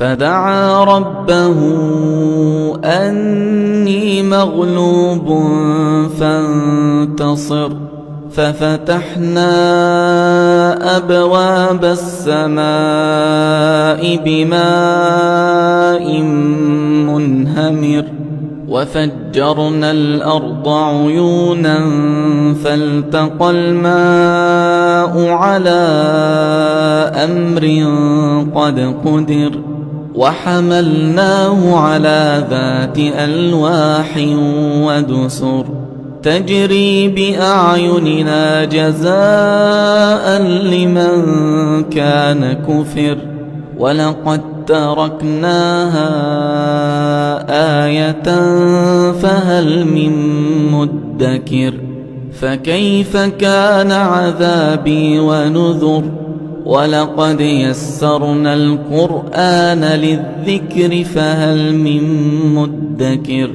فدعا ربه أني مغلوب فانتصر ففتحنا أبواب السماء بماء منهمر وفجرنا الأرض عيونا فالتقى الماء على أمر قد قدر وحملناه على ذات ألواح ودسر تجري بأعيننا جزاء لمن كان كفر ولقد تركناها آية فهل من مدكر فكيف كان عذابي ونذر ولقد يسرنا القرآن للذكر فهل من مدكر